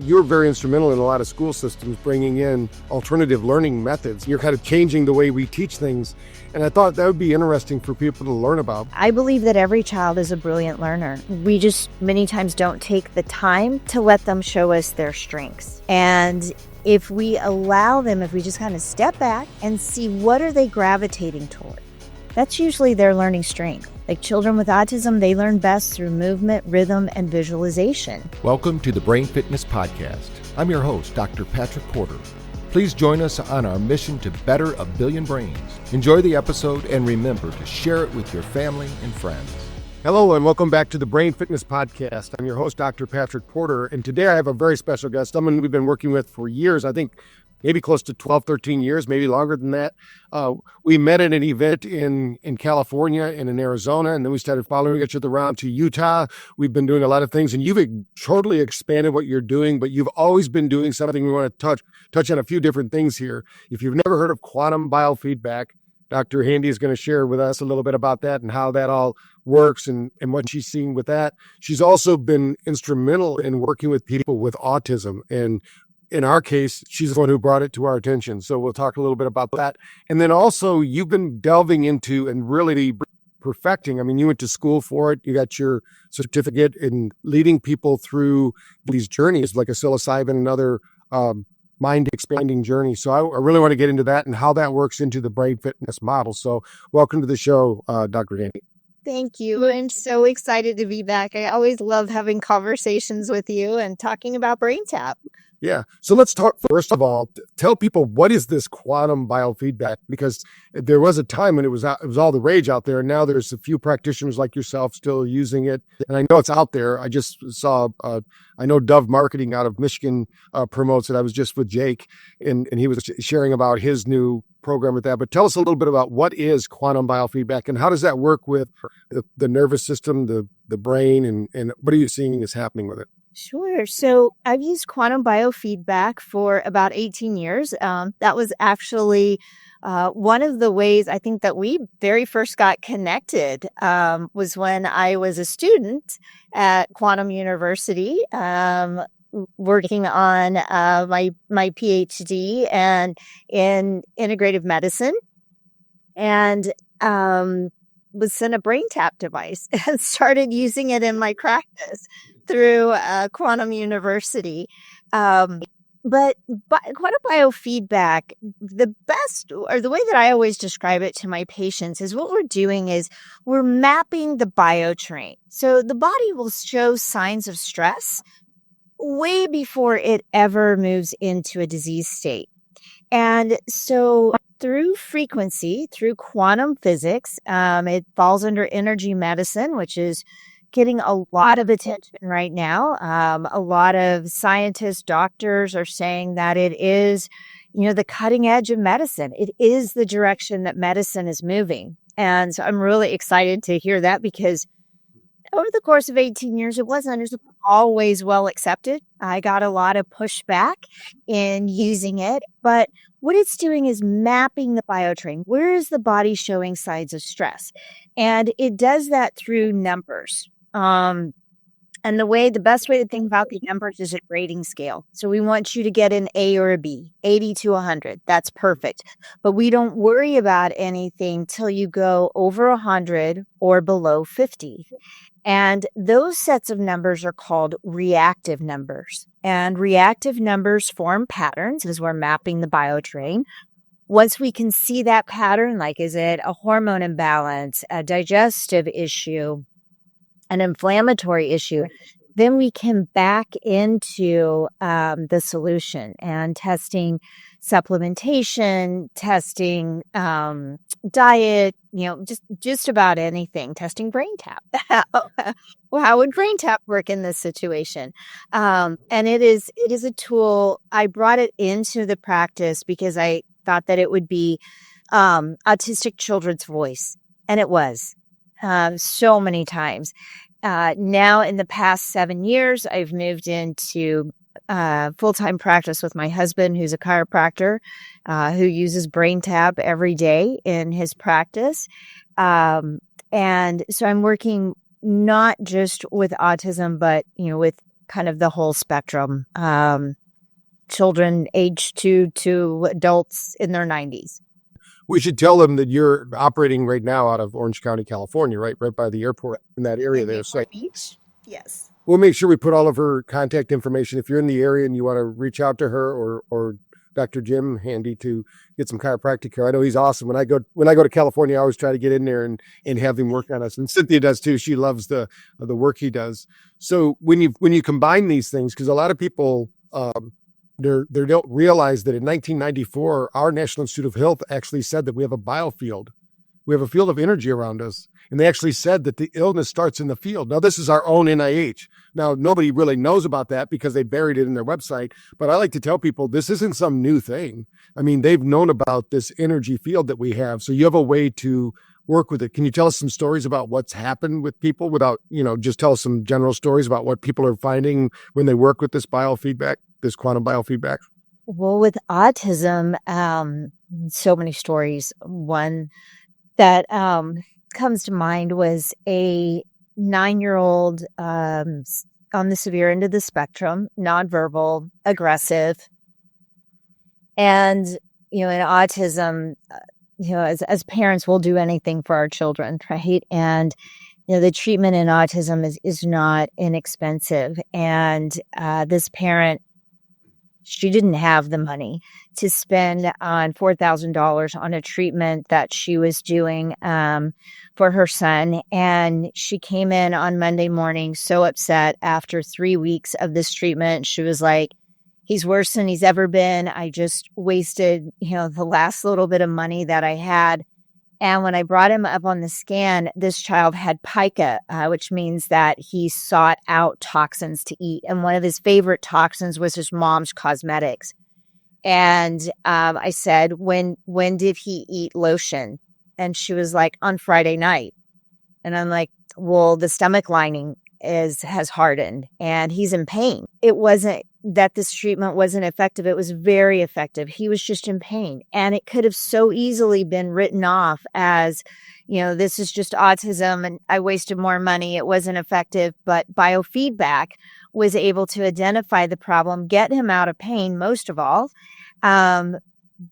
you're very instrumental in a lot of school systems bringing in alternative learning methods. You're kind of changing the way we teach things. And I thought that would be interesting for people to learn about. I believe that every child is a brilliant learner. We just many times don't take the time to let them show us their strengths. And if we allow them, if we just kind of step back and see what are they gravitating toward, that's usually their learning strength. Like children with autism, they learn best through movement, rhythm, and visualization. Welcome to the Brain Fitness Podcast. I'm your host, Dr. Patrick Porter. Please join us on our mission to better a billion brains. Enjoy the episode and remember to share it with your family and friends. Hello and welcome back to the Brain Fitness Podcast. I'm your host, Dr. Patrick Porter, and today I have a very special guest, someone we've been working with for years, I think maybe close to 12, 13 years, maybe longer than that. We met at an event in California and in Arizona, and then we started following each other around to Utah. We've been doing a lot of things, and you've totally expanded what you're doing, but you've always been doing something. We want to touch on a few different things here. If you've never heard of quantum biofeedback, Dr. Handy is going to share with us a little bit about that and how that all works and what she's seeing with that. She's also been instrumental in working with people with autism. And in our case, she's the one who brought it to our attention. So we'll talk a little bit about that. And then also you've been delving into and really perfecting. I mean, you went to school for it. You got your certificate in leading people through these journeys like a psilocybin and other mind-expanding journey. So I really want to get into that and how that works into the brain fitness model. So welcome to the show, Dr. Handy. Thank you. I'm so excited to be back. I always love having conversations with you and talking about BrainTap. Yeah. So let's talk, first of all, tell people what is this quantum biofeedback? Because there was a time when it was all the rage out there. And now there's a few practitioners like yourself still using it. And I know it's out there. I just saw, I know Dove Marketing out of Michigan promotes it. I was just with Jake and he was sharing about his new program with that. But tell us a little bit about what is quantum biofeedback and how does that work with the nervous system, the brain, and what are you seeing is happening with it? Sure. So I've used quantum biofeedback for about 18 years. That was actually one of the ways I think that we very first got connected was when I was a student at Quantum University working on my PhD and in integrative medicine, and was sent a BrainTap device and started using it in my practice through Quantum University. But quantum biofeedback, the best, or the way that I always describe it to my patients is what we're doing is we're mapping the biotrain. So the body will show signs of stress way before it ever moves into a disease state. And so through frequency, through quantum physics, it falls under energy medicine, which is getting a lot of attention right now. A lot of scientists, doctors are saying that it is, the cutting edge of medicine. It is the direction that medicine is moving. And so I'm really excited to hear that because over the course of 18 years, it wasn't always well accepted. I got a lot of pushback in using it, but what it's doing is mapping the biotrain. Where is the body showing signs of stress? And it does that through numbers. And the best way to think about the numbers is a grading scale. So we want you to get an A or a B, 80 to 100. That's perfect. But we don't worry about anything till you go over 100 or below 50. And those sets of numbers are called reactive numbers. And reactive numbers form patterns as we're mapping the biotrain. Once we can see that pattern, like is it a hormone imbalance, a digestive issue, an inflammatory issue, then we can back into the solution and testing supplementation, testing diet, just about anything, testing BrainTap. How would BrainTap work in this situation? And it is a tool. I brought it into the practice because I thought that it would be autistic children's voice. And it was so many times. Now, in the past 7 years, I've moved into full-time practice with my husband, who's a chiropractor, who uses BrainTap every day in his practice. And so I'm working not just with autism, but, with kind of the whole spectrum. Children age 2 to adults in their 90s. We should tell them that you're operating right now out of Orange County, California, right by the airport in that area there. So Beach? Yes. we'll make sure we put all of her contact information. If you're in the area and you want to reach out to her or Dr. Jim Handy to get some chiropractic care. I know he's awesome. When I go to California, I always try to get in there and have him work on us. And Cynthia does too. She loves the work he does. So when you combine these things, because a lot of people they don't realize that in 1994, our National Institute of Health actually said that we have a biofield. We have a field of energy around us. And they actually said that the illness starts in the field. Now, this is our own NIH. Now, nobody really knows about that because they buried it in their website. But I like to tell people this isn't some new thing. I mean, they've known about this energy field that we have. So you have a way to work with it. Can you tell us some stories about what's happened with people without, just tell us some general stories about what people are finding when they work with this biofeedback, this quantum biofeedback? Well, with autism, so many stories. One that comes to mind was a 9-year-old on the severe end of the spectrum, nonverbal, aggressive. And, in autism, as parents, we'll do anything for our children, right? And, the treatment in autism is not inexpensive. And this parent, she didn't have the money to spend on $4,000 on a treatment that she was doing for her son. And she came in on Monday morning so upset after 3 weeks of this treatment. She was like, he's worse than he's ever been. I just wasted, the last little bit of money that I had. And when I brought him up on the scan, this child had pica, which means that he sought out toxins to eat. And one of his favorite toxins was his mom's cosmetics. And I said, when did he eat lotion? And she was like, on Friday night. And I'm like, well, the stomach lining has hardened and he's in pain. It wasn't that this treatment wasn't effective. It was very effective. He was just in pain. And it could have so easily been written off as, this is just autism and I wasted more money. It wasn't effective. But biofeedback was able to identify the problem, get him out of pain, most of all,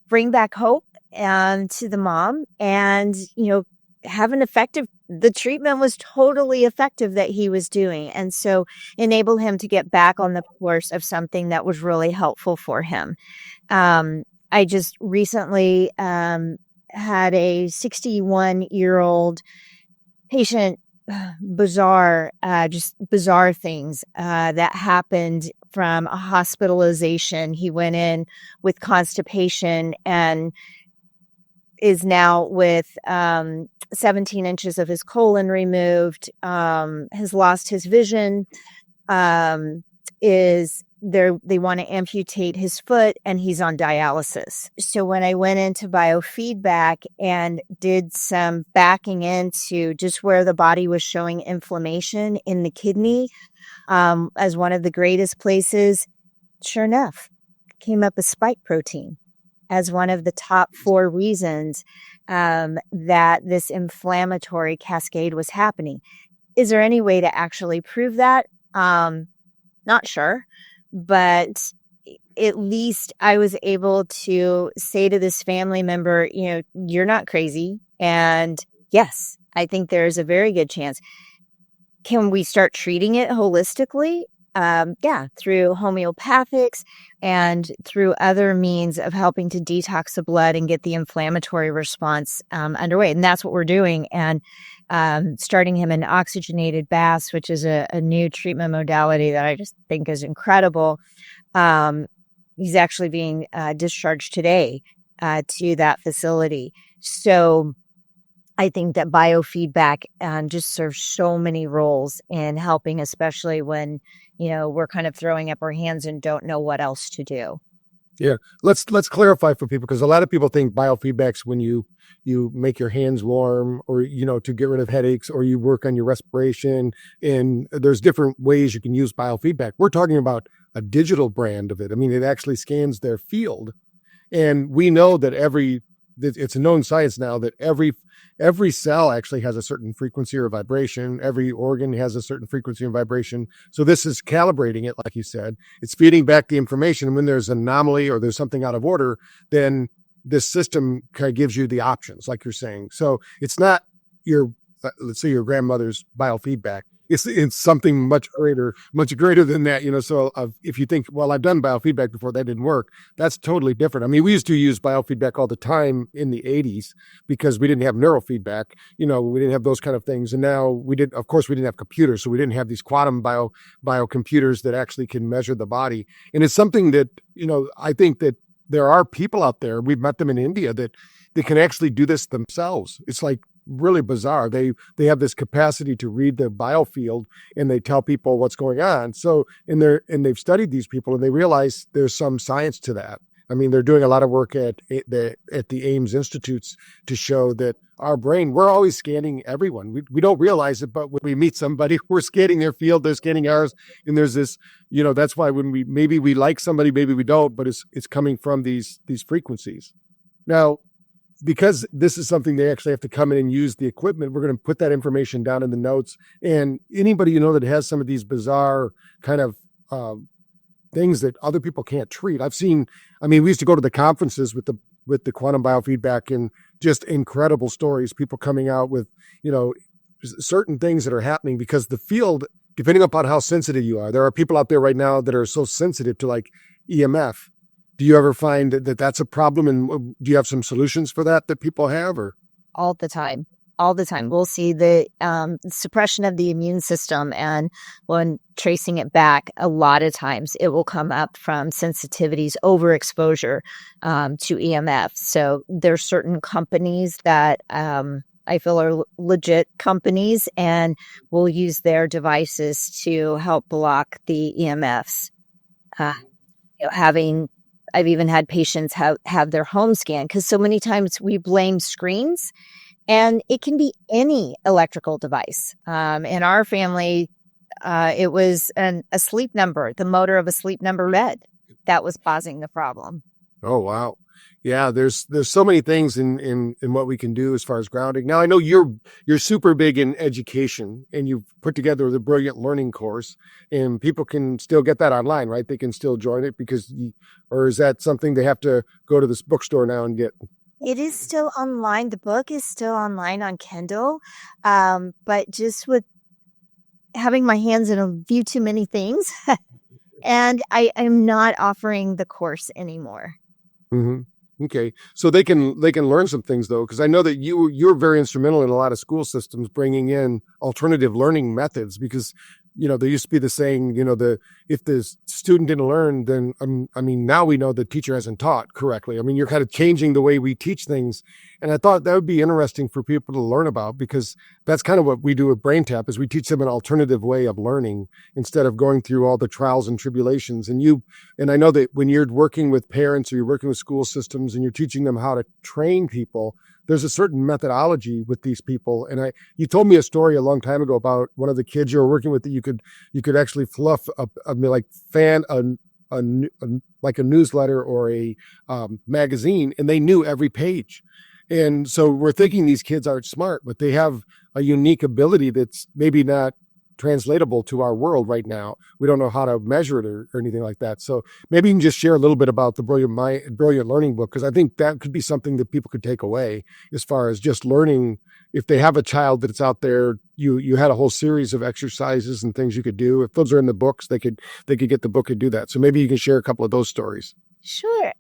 bring back hope to the mom and, have an effective, the treatment was totally effective that he was doing. And so enable him to get back on the course of something that was really helpful for him. I just recently had a 61-year-old patient, bizarre things that happened from a hospitalization. He went in with constipation and is now with 17 inches of his colon removed, has lost his vision, they want to amputate his foot, and he's on dialysis. So when I went into biofeedback and did some backing into just where the body was showing inflammation in the kidney as one of the greatest places, sure enough, came up with spike protein as one of the top 4 reasons that this inflammatory cascade was happening. Is there any way to actually prove that? Not sure, but at least I was able to say to this family member, you're not crazy. And yes, I think there's a very good chance. Can we start treating it holistically? Through homeopathics and through other means of helping to detox the blood and get the inflammatory response underway. And that's what we're doing. And starting him in oxygenated baths, which is a new treatment modality that I just think is incredible. He's actually being discharged today to that facility. So I think that biofeedback just serves so many roles in helping, especially when, we're kind of throwing up our hands and don't know what else to do. Yeah. Let's clarify for people, because a lot of people think biofeedback's when you make your hands warm or, to get rid of headaches, or you work on your respiration, and there's different ways you can use biofeedback. We're talking about a digital brand of it. I mean, it actually scans their field. And we know that every it's a known science now that every cell actually has a certain frequency or vibration. Every organ has a certain frequency and vibration. So this is calibrating it, like you said. It's feeding back the information. And when there's an anomaly or there's something out of order, then this system kind of gives you the options, like you're saying. So it's not let's say your grandmother's biofeedback. It's something much greater than that, So if you think, well, I've done biofeedback before, that didn't work. That's totally different. I mean, we used to use biofeedback all the time in the 80s because we didn't have neurofeedback. We didn't have those kind of things. And now of course, we didn't have computers. So we didn't have these quantum biocomputers that actually can measure the body. And it's something that, I think that there are people out there, we've met them in India, that they can actually do this themselves. It's like really bizarre. They have this capacity to read the biofield, and they tell people what's going on. So and they've studied these people, and they realize there's some science to that. I mean, they're doing a lot of work at the Ames Institutes to show that our brain, we're always scanning everyone. We don't realize it, but when we meet somebody, we're scanning their field, they're scanning ours. And there's this, that's why when maybe we like somebody, maybe we don't, but it's coming from these frequencies. Now, because this is something they actually have to come in and use the equipment, we're going to put that information down in the notes. And anybody that has some of these bizarre kind of things that other people can't treat. We used to go to the conferences with the quantum biofeedback, and just incredible stories, people coming out with, certain things that are happening because the field, depending upon how sensitive you are, there are people out there right now that are so sensitive to like EMF. Do you ever find that that's a problem? And do you have some solutions for that people have? Or all the time? We'll see the suppression of the immune system. And when tracing it back, a lot of times it will come up from sensitivities, overexposure to EMF. So there's certain companies that I feel are legit companies, and will use their devices to help block the EMFs. I've even had patients have their home scanned, because so many times we blame screens, and it can be any electrical device. In our family, it was a sleep number, the motor of a sleep number bed that was causing the problem. Oh, wow. Yeah, there's so many things in what we can do as far as grounding. Now, I know you're super big in education, and you've put together the Brilliant Learning course, and people can still get that online, right? They can still join it or is that something they have to go to this bookstore now and get? It is still online. The book is still online on Kindle, but just with having my hands in a few too many things, and I'm not offering the course anymore. Mm-hmm. Okay. So they can learn some things, though, because I know that you're very instrumental in a lot of school systems bringing in alternative learning methods, because, there used to be the saying, if the student didn't learn, then, now we know the teacher hasn't taught correctly. I mean, you're kind of changing the way we teach things. And I thought that would be interesting for people to learn about, because that's kind of what we do with BrainTap, is we teach them an alternative way of learning instead of going through all the trials and tribulations. And I know that when you're working with parents, or you're working with school systems, and you're teaching them how to train people, there's a certain methodology with these people. And you told me a story a long time ago about one of the kids you were working with, that you could actually fluff fan like a newsletter or a magazine, and they knew every page. And so we're thinking these kids aren't smart, but they have a unique ability that's maybe not translatable to our world right now. We don't know how to measure it or anything like that. So maybe you can just share a little bit about the Brilliant Learning book, because I think that could be something that people could take away as far as just learning. If they have a child that's out there, you had a whole series of exercises and things you could do. If those are in the books, they could get the book and do that. So maybe you can share a couple of those stories. Sure.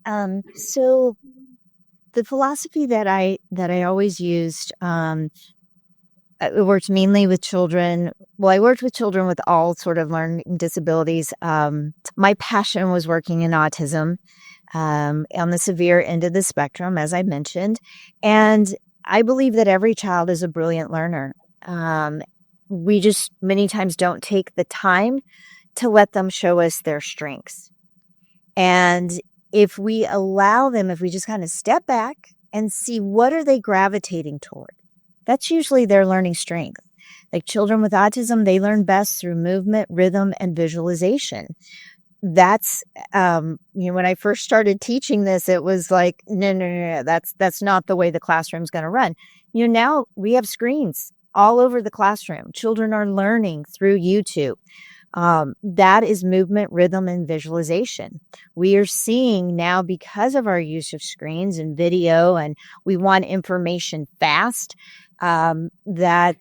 So the philosophy that I always used, I worked mainly with children. Well, I worked with children with all sort of learning disabilities. My passion was working in autism, on the severe end of the spectrum, as I mentioned. And I believe that every child is a brilliant learner. We just many times don't take the time to let them show us their strengths. And if we allow them, if we just kind of step back and see what are they gravitating toward, that's usually their learning strength. Like children with autism, they learn best through movement, rhythm, and visualization. that's, when I first started teaching this, it was like, no, that's not the way the classroom's going to run. Now we have screens all over the classroom. Children are learning through YouTube. That is movement, rhythm, and visualization. We are seeing now, because of our use of screens and video, and we want information fast, that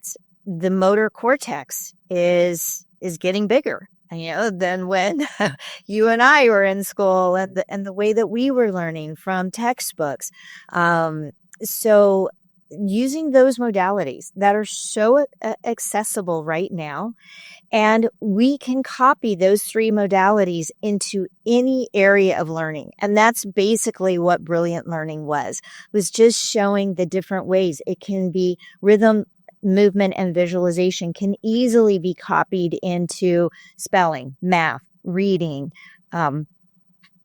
the motor cortex is getting bigger, than when you and I were in school, and the way that we were learning from textbooks. So using those modalities that are so accessible right now, and we can copy those 3 modalities into any area of learning. And that's basically what Brilliant Learning was just showing the different ways it can be. Rhythm, movement, and visualization can easily be copied into spelling, math, reading,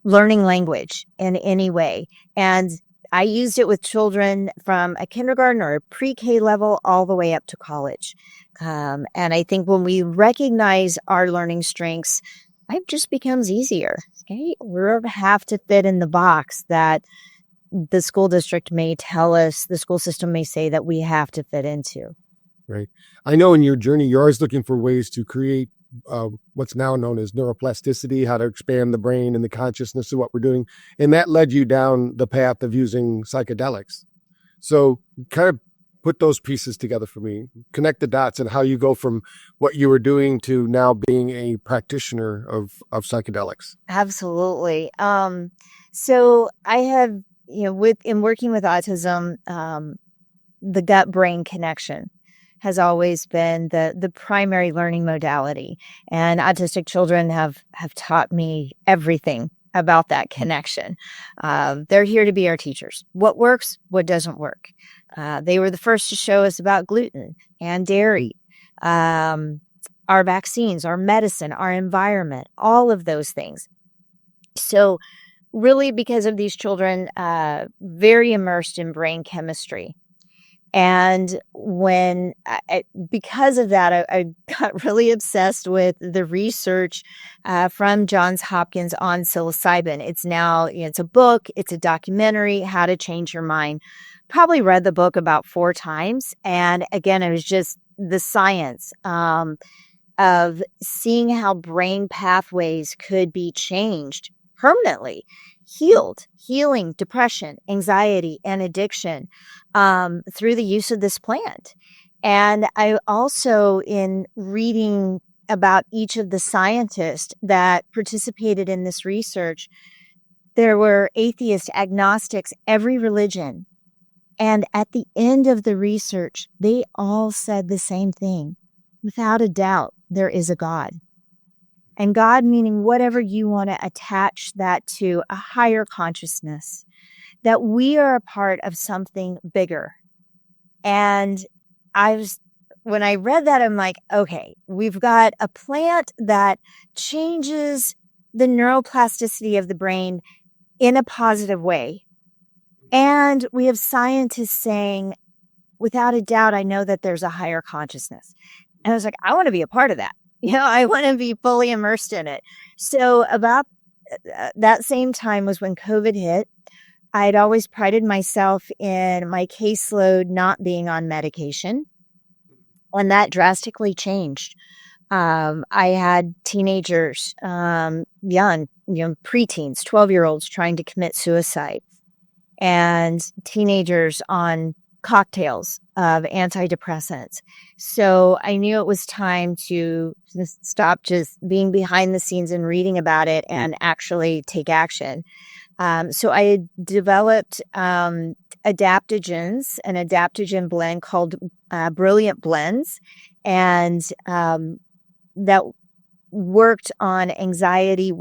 learning language in any way. And I used it with children from a kindergarten or a pre-K level all the way up to college. And I think when we recognize our learning strengths, life just becomes easier. Okay, we don't have to fit in the box that the school district may tell us, the school system may say that we have to fit into. Right. I know in your journey, you're always looking for ways to create what's now known as neuroplasticity, how to expand the brain and the consciousness of what we're doing. And that led you down the path of using psychedelics. So kind of put those pieces together for me, connect the dots, and how you go from what you were doing to now being a practitioner of psychedelics. Absolutely. So I have, in working with autism, the gut-brain connection has always been the primary learning modality. And autistic children have taught me everything about that connection. They're here to be our teachers. What works, what doesn't work. They were the first to show us about gluten and dairy, our vaccines, our medicine, our environment, all of those things. So really, because of these children, very immersed in brain chemistry. And because of that, I got really obsessed with the research from Johns Hopkins on psilocybin. It's now, it's a book, it's a documentary, How to Change Your Mind. Probably read the book about 4 times. And again, it was just the science of seeing how brain pathways could be changed permanently. Healing depression, anxiety, and addiction through the use of this plant. And I also, in reading about each of the scientists that participated in this research, there were atheists, agnostics, every religion. And at the end of the research, they all said the same thing. Without a doubt, there is a God. And God meaning whatever you want to attach that to, a higher consciousness, that we are a part of something bigger. And when I read that, I'm like, okay, we've got a plant that changes the neuroplasticity of the brain in a positive way. And we have scientists saying, without a doubt, I know that there's a higher consciousness. And I was like, I want to be a part of that. I want to be fully immersed in it. So about that same time was when COVID hit. I'd always prided myself in my caseload not being on medication. And that drastically changed. I had teenagers, young, preteens, 12-year-olds trying to commit suicide, and teenagers on cocktails of antidepressants. So I knew it was time to stop just being behind the scenes and reading about it and actually take action. So I had developed adaptogens, an adaptogen blend called Brilliant Blends, and that worked on anxiety,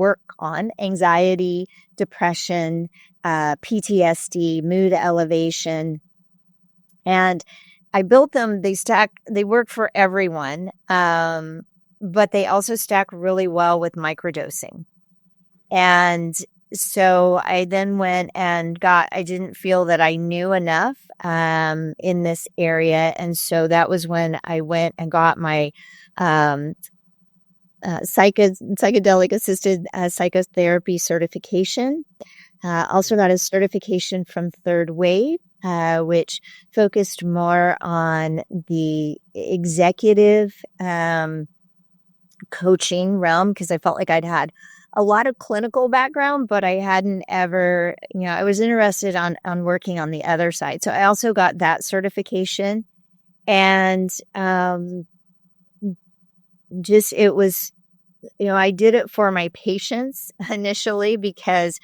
depression, PTSD, mood elevation. And I built them. They work for everyone, but they also stack really well with microdosing. And so I then went and I didn't feel that I knew enough in this area. And so that was when I went and got my psychedelic assisted psychotherapy certification. Also got a certification from Third Wave, which focused more on the executive coaching realm, because I felt like I'd had a lot of clinical background, but I hadn't ever, I was interested on working on the other side. So I also got that certification, and it was, I did it for my patients initially because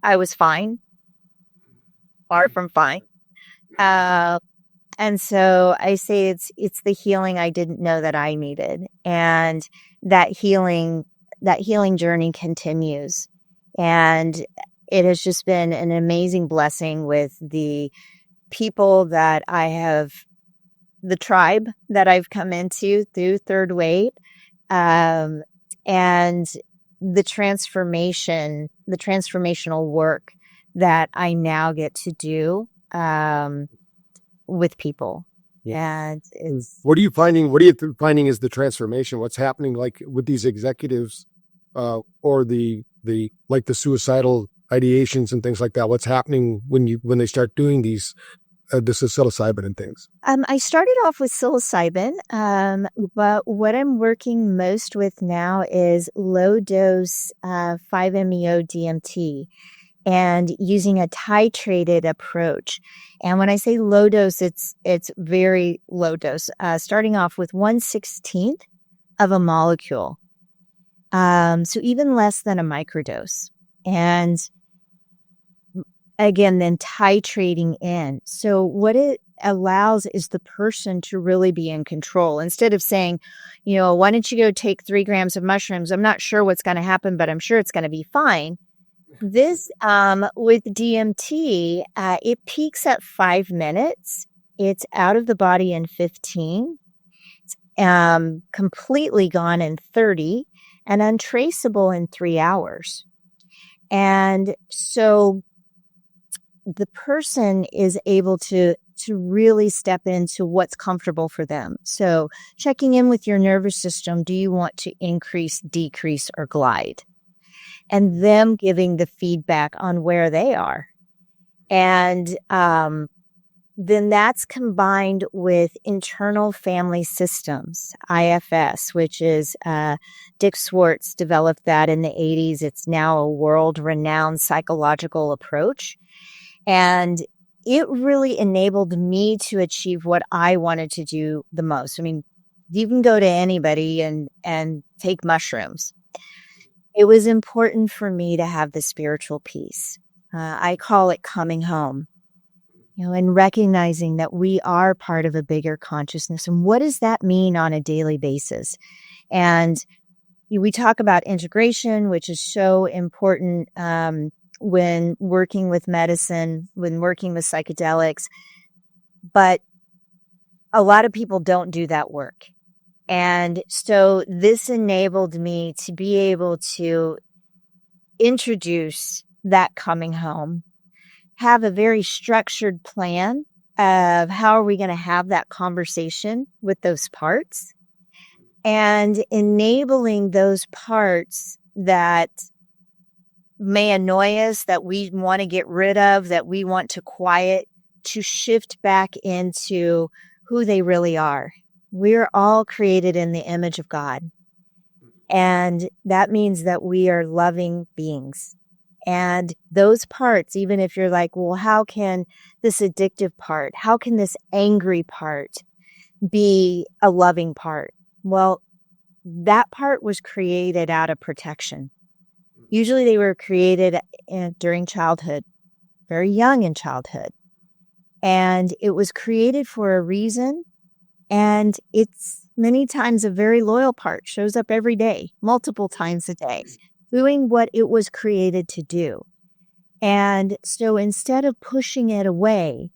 I was fine, far from fine. And so I say it's the healing I didn't know that I needed. And that healing journey continues. And it has just been an amazing blessing with the people that I have, the tribe that I've come into through Third Wave, and the transformational work that I now get to do with people. And it's, What are you finding is the transformation? What's happening like with these executives, or the like the suicidal ideations and things like that? What's happening when they start doing these, this is psilocybin and things? I started off with psilocybin, but what I'm working most with now is low dose 5-MeO DMT, and using a titrated approach. And when I say low dose, it's very low dose, starting off with 1/16 of a molecule. So even less than a microdose. And again, then titrating in. So what it allows is the person to really be in control. Instead of saying, why don't you go take 3 grams of mushrooms? I'm not sure what's going to happen, but I'm sure it's going to be fine. This, with DMT, it peaks at 5 minutes. It's out of the body in 15, completely gone in 30, and untraceable in 3 hours. And so the person is able to really step into what's comfortable for them. So checking in with your nervous system, do you want to increase, decrease, or glide? And them giving the feedback on where they are. And then that's combined with internal family systems, IFS, which is Dick Swartz developed that in the 80s. It's now a world-renowned psychological approach. And it really enabled me to achieve what I wanted to do the most. I mean, you can go to anybody and take mushrooms. It was important for me to have the spiritual peace. I call it coming home, and recognizing that we are part of a bigger consciousness. And what does that mean on a daily basis? And we talk about integration, which is so important when working with medicine, when working with psychedelics. But a lot of people don't do that work. And so this enabled me to be able to introduce that coming home, have a very structured plan of how are we going to have that conversation with those parts, and enabling those parts that may annoy us, that we want to get rid of, that we want to quiet, to shift back into who they really are. We're all created in the image of God. And that means that we are loving beings. And those parts, even if you're like, well, how can this addictive part, how can this angry part be a loving part? Well, that part was created out of protection. Usually they were created during childhood, very young in childhood. And it was created for a reason. And it's many times a very loyal part, shows up every day, multiple times a day, doing what it was created to do. And so instead of pushing it away,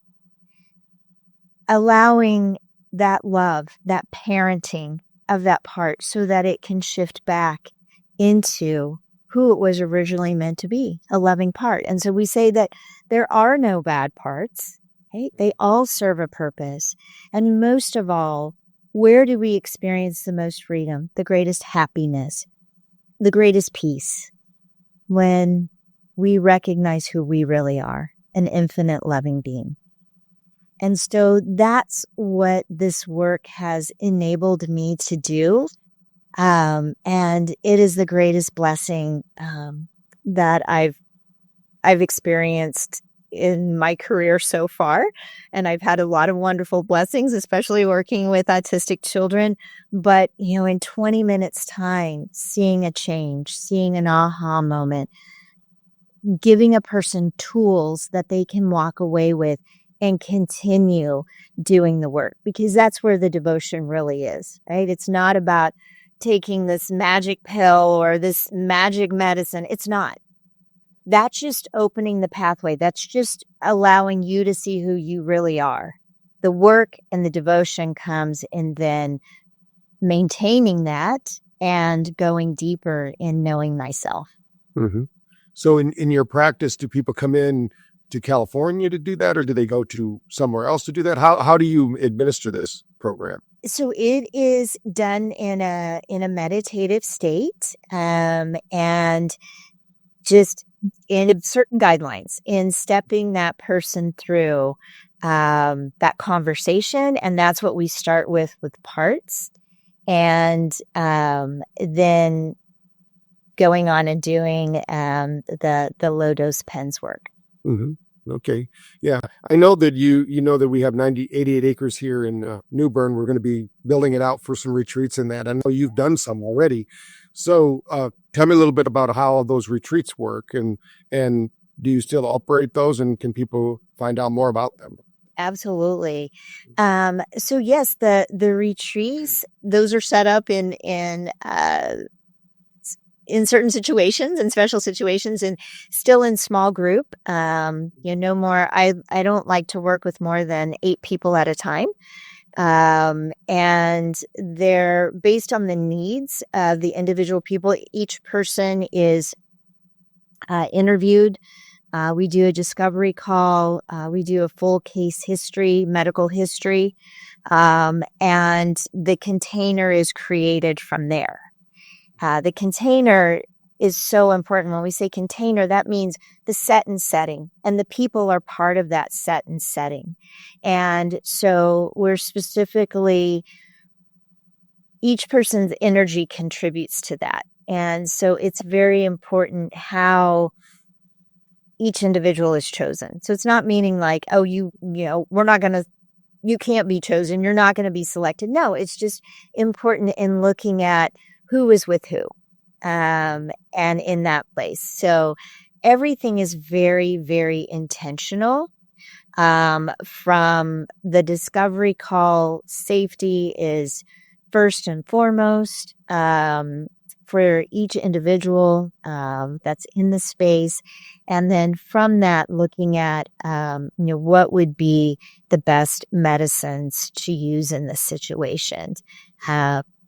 allowing that love, that parenting of that part so that it can shift back into who it was originally meant to be, a loving part. And so we say that there are no bad parts. Right? They all serve a purpose. And most of all, where do we experience the most freedom, the greatest happiness, the greatest peace? When we recognize who we really are, an infinite loving being. And so that's what this work has enabled me to do. And it is the greatest blessing that I've experienced in my career so far. And I've had a lot of wonderful blessings, especially working with autistic children. But, in 20 minutes time, seeing a change, seeing an aha moment, giving a person tools that they can walk away with and continue doing the work, because that's where the devotion really is, right? It's not about taking this magic pill or this magic medicine. It's not. That's just opening the pathway. That's just allowing you to see who you really are. The work and the devotion comes in then maintaining that and going deeper in knowing myself. Mm-hmm. So in your practice, do people come in to California to do that, or do they go to somewhere else to do that? How do you administer this program? So it is done in a meditative state, and just in certain guidelines, in stepping that person through that conversation. And that's what we start with parts. And then going on and doing the low dose pens work. Mm-hmm. Okay. Yeah. I know that you know that we have 88 acres here in New Bern. We're going to be building it out for some retreats in that. I know you've done some already. So tell me a little bit about how those retreats work, and do you still operate those, and can people find out more about them? Absolutely. So yes, the retreats, those are set up in certain situations and special situations, and still in small group. No more. I don't like to work with more than 8 people at a time. And they're based on the needs of the individual people. Each person is interviewed. We do a discovery call. We do a full case history, medical history, and the container is created from there. The container is so important. When we say container, that means the set and setting, and the people are part of that set and setting. And so we're specifically, each person's energy contributes to that. And so it's very important how each individual is chosen. So it's not meaning like, oh, we're not going to, you can't be chosen, you're not going to be selected. No, it's just important in looking at who is with who, and in that place. So everything is very, very intentional. From the discovery call, safety is first and foremost for each individual that's in the space. And then from that, looking at what would be the best medicines to use in this situation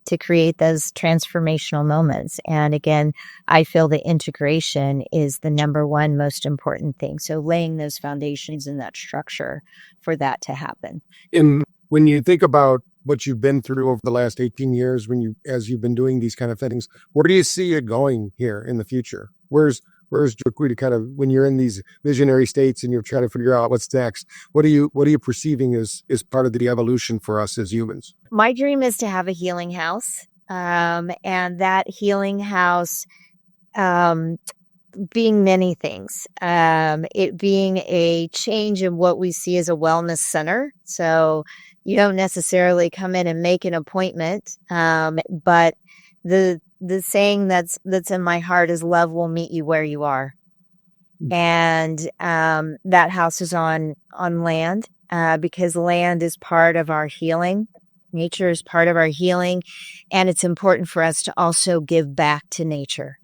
to create those transformational moments. And again, I feel the integration is the number one most important thing. So laying those foundations and that structure for that to happen. And when you think about what you've been through over the last 18 years, as you've been doing these kind of things, where do you see it going here in the future? Where's JoQueta kind of, when you're in these visionary states and you're trying to figure out what's next, what are you perceiving as part of the evolution for us as humans? My dream is to have a healing house, and that healing house being many things. It being a change in what we see as a wellness center. So you don't necessarily come in and make an appointment, but the saying that's in my heart is love will meet you where you are. And that house is on land, because land is part of our healing. Nature is part of our healing. And it's important for us to also give back to nature,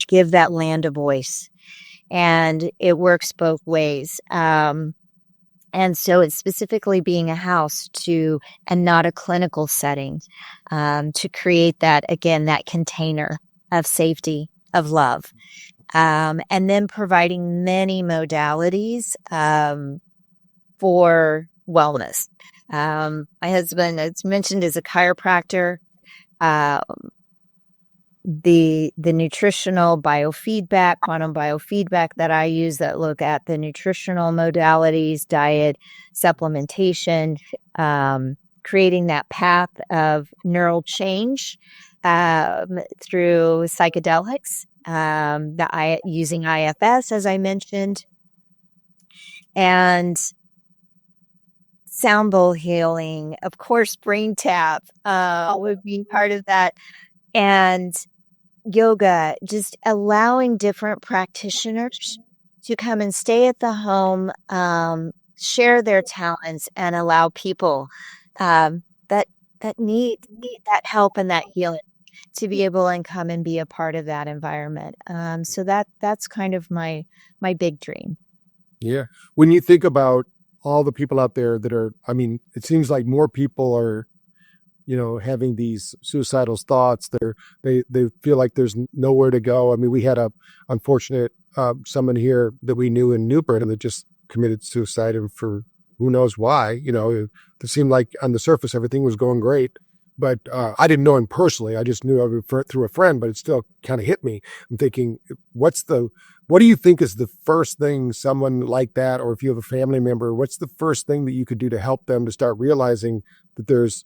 give that land a voice. And it works both ways. And so it's specifically being a house and not a clinical setting, to create that, again, that container of safety, of love. And then providing many modalities for wellness. My husband, as mentioned, is a chiropractor. The nutritional biofeedback, quantum biofeedback that I use that look at the nutritional modalities, diet, supplementation, creating that path of neural change through psychedelics, using IFS, as I mentioned, and sound bowl healing, of course, BrainTap would be part of that, and yoga, just allowing different practitioners to come and stay at the home, share their talents, and allow people that need that help and that healing to be able and come and be a part of that environment. So that's kind of my big dream. Yeah. When you think about all the people out there that are, I mean, it seems like more people are, having these suicidal thoughts. They feel like there's nowhere to go. I mean, we had a unfortunate someone here that we knew in New Britain that just committed suicide, and for who knows why. It seemed like on the surface everything was going great, but I didn't know him personally. I just knew of him through a friend, but it still kind of hit me. I'm thinking, what do you think is the first thing someone like that, or if you have a family member, what's the first thing that you could do to help them to start realizing that there's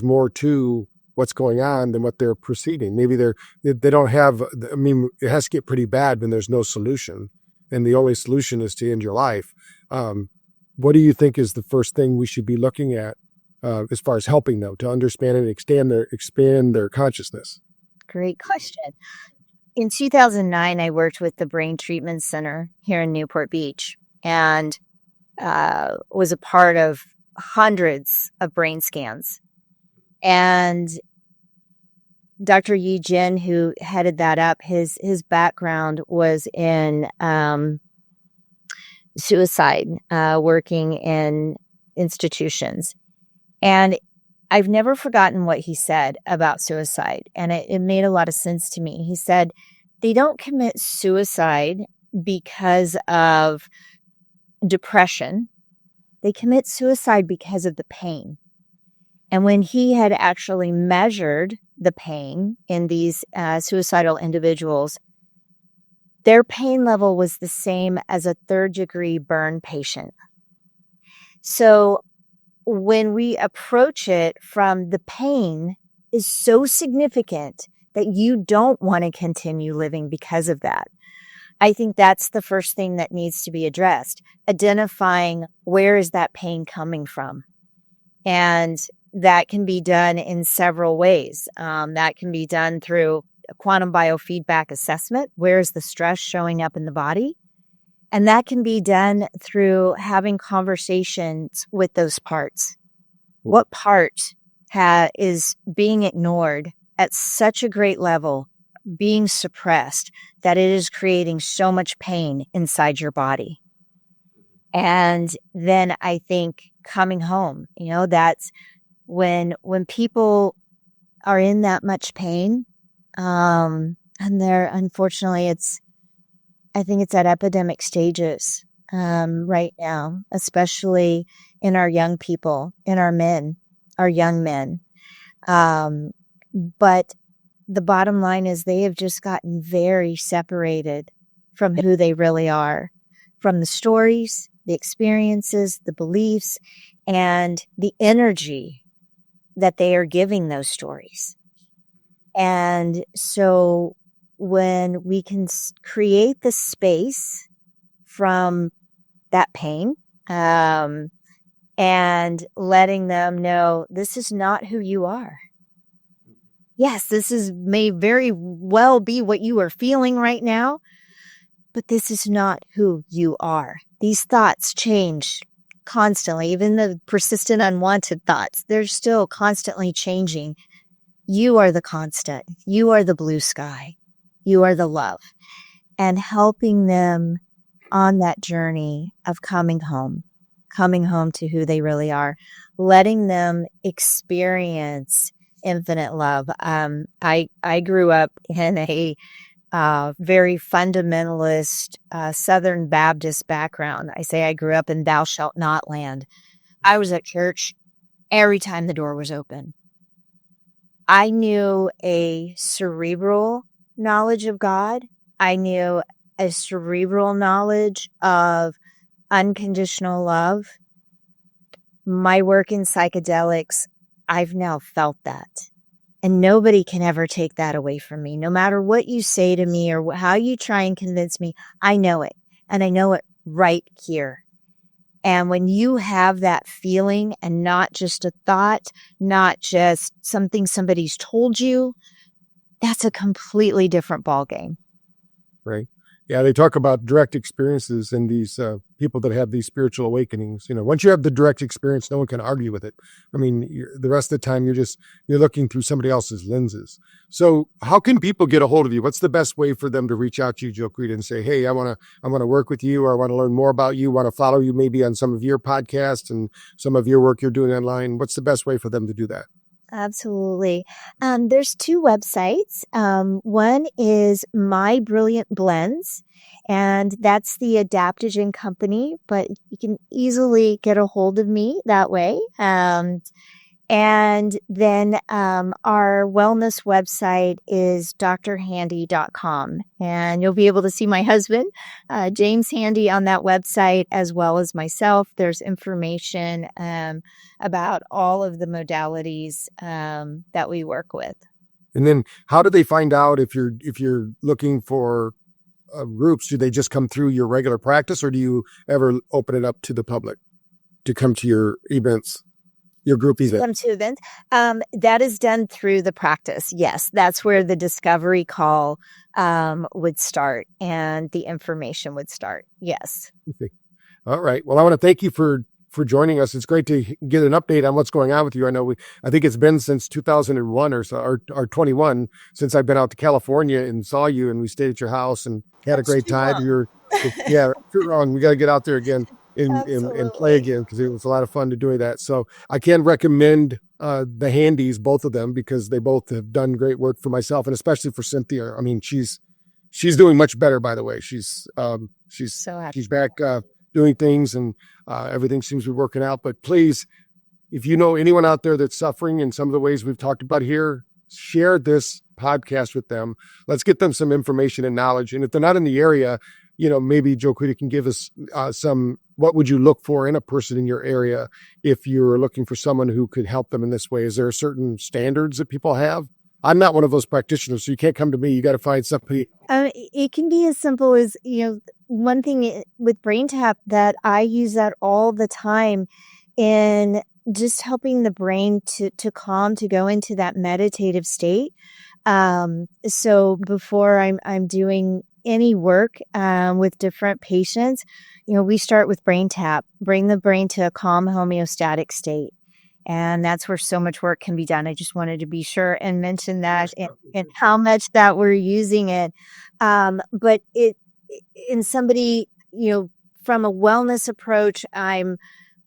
more to what's going on than what they're perceiving? Maybe they don't have, I mean, it has to get pretty bad when there's no solution, and the only solution is to end your life. What do you think is the first thing we should be looking at as far as helping them to understand and expand their consciousness? Great question. In 2009, I worked with the Brain Treatment Center here in Newport Beach, and was a part of hundreds of brain scans. And Dr. Yi Jin, who headed that up, his background was in suicide, working in institutions. And I've never forgotten what he said about suicide, and it made a lot of sense to me. He said, they don't commit suicide because of depression. They commit suicide because of the pain. And when he had actually measured the pain in these suicidal individuals, their pain level was the same as a third-degree burn patient. So when we approach it from the pain is so significant that you don't want to continue living because of that. I think that's the first thing that needs to be addressed, identifying where is that pain coming from. And that can be done in several ways. That can be done through a quantum biofeedback assessment. Where is the stress showing up in the body? And that can be done through having conversations with those parts. What part is being ignored at such a great level, being suppressed, that it is creating so much pain inside your body? And then I think coming home, that's when people are in that much pain, and they're, unfortunately, I think it's at epidemic stages right now, especially in our young people, in our young men. But the bottom line is they have just gotten very separated from who they really are, from the stories, the experiences, the beliefs, and the energy that they are giving those stories. And so when we can create the space from that pain, and letting them know this is not who you are. Yes, may very well be what you are feeling right now, but this is not who you are. These thoughts change constantly, even the persistent unwanted thoughts. They're still constantly changing. You are the constant. You are the blue sky. You are the love. And helping them on that journey of coming home to who they really are, letting them experience infinite love. I grew up in a very fundamentalist Southern Baptist background. I say I grew up in thou shalt not land. I was at church every time the door was open. I knew a cerebral knowledge of God. I knew a cerebral knowledge of unconditional love. My work in psychedelics, I've now felt that. And nobody can ever take that away from me. No matter what you say to me or how you try and convince me, I know it. And I know it right here. And when you have that feeling and not just a thought, not just something somebody's told you, that's a completely different ballgame. Right. Yeah, they talk about direct experiences and these people that have these spiritual awakenings. Once you have the direct experience, no one can argue with it. I mean, the rest of the time you're looking through somebody else's lenses. So, how can people get a hold of you? What's the best way for them to reach out to you, JoQueta, and say, "Hey, I want to work with you, or I want to learn more about you, want to follow you maybe on some of your podcasts and some of your work you're doing online"? What's the best way for them to do that? Absolutely. There's two websites. One is My Brilliant Blends, and that's the adaptogen company, but you can easily get a hold of me that way. And then our wellness website is drhandy.com. And you'll be able to see my husband, James Handy, on that website, as well as myself. There's information about all of the modalities that we work with. And then how do they find out if you're looking for groups? Do they just come through your regular practice, or do you ever open it up to the public to come to your events? Your group event. Come to events. That is done through the practice. Yes, that's where the discovery call would start and the information would start. Yes. Okay. All right. Well, I want to thank you for joining us. It's great to get an update on what's going on with you. I think it's been since 2001 or so, or 21 since I've been out to California and saw you, and we stayed at your house and had a great time. Yeah, too wrong. We got to get out there again. And play again, because it was a lot of fun to do that. So I can recommend the Handys, both of them, because they both have done great work for myself, and especially for Cynthia. I mean, she's doing much better, by the way. She's so happy. She's back doing things, and everything seems to be working out. But please, if you know anyone out there that's suffering in some of the ways we've talked about here, share this podcast with them. Let's get them some information and knowledge. And if they're not in the area, maybe JoQueta can give us what would you look for in a person in your area if you're looking for someone who could help them in this way? Is there certain standards that people have? I'm not one of those practitioners, so you can't come to me. You got to find somebody. It can be as simple as, one thing with BrainTap that I use that all the time in just helping the brain to calm, to go into that meditative state. So before I'm doing any work with different patients, we start with BrainTap, bring the brain to a calm homeostatic state. And that's where so much work can be done. I just wanted to be sure and mention that and how much that we're using it. But in somebody, from a wellness approach, I'm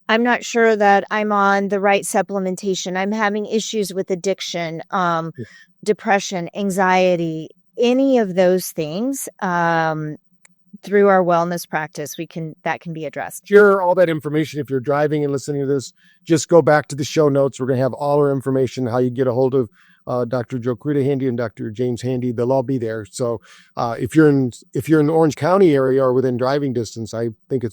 not sure that I'm on the right supplementation. I'm having issues with addiction, depression, anxiety, any of those things. Through our wellness practice, that can be addressed. Share all that information. If you're driving and listening to this, just go back to the show notes. We're going to have all our information, how you get a hold of Dr. JoQueta Handy and Dr. James Handy. They'll all be there. So if you're in the Orange County area or within driving distance, I think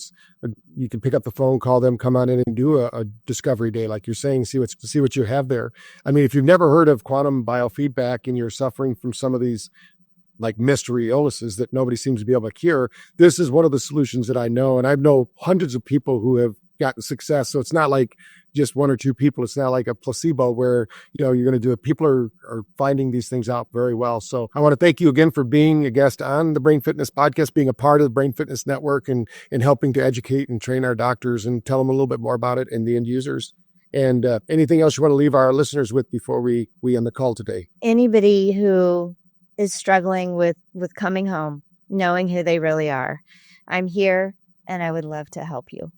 you can pick up the phone, call them, come on in and do a discovery day, like you're saying, see what you have there. I mean, if you've never heard of quantum biofeedback and you're suffering from some of these like mystery illnesses that nobody seems to be able to cure, this is one of the solutions that I know. And I know hundreds of people who have gotten success. So it's not like just one or two people. It's not like a placebo where, you're going to do it. People are finding these things out very well. So I want to thank you again for being a guest on the Brain Fitness Podcast, being a part of the Brain Fitness Network and helping to educate and train our doctors and tell them a little bit more about it and the end users. And anything else you want to leave our listeners with before we end the call today? Anybody who is struggling with coming home, knowing who they really are, I'm here and I would love to help you.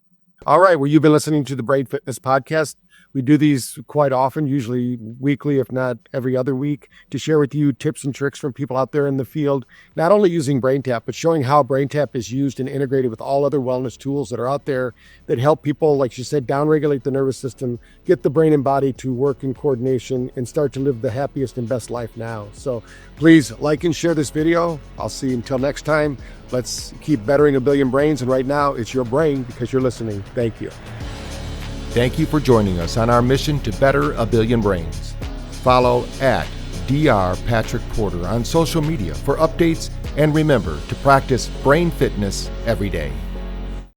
All right. Well, you've been listening to the Brain Fitness Podcast We do these quite often, usually weekly, if not every other week, to share with you tips and tricks from people out there in the field, not only using BrainTap, but showing how BrainTap is used and integrated with all other wellness tools that are out there that help people, like you said, downregulate the nervous system, get the brain and body to work in coordination, and start to live the happiest and best life now. So please like and share this video. I'll see you until next time. Let's keep bettering a billion brains. And right now, it's your brain because you're listening. Thank you. Thank you for joining us on our mission to better a billion brains. Follow at Dr. Patrick Porter on social media for updates, and remember to practice brain fitness every day.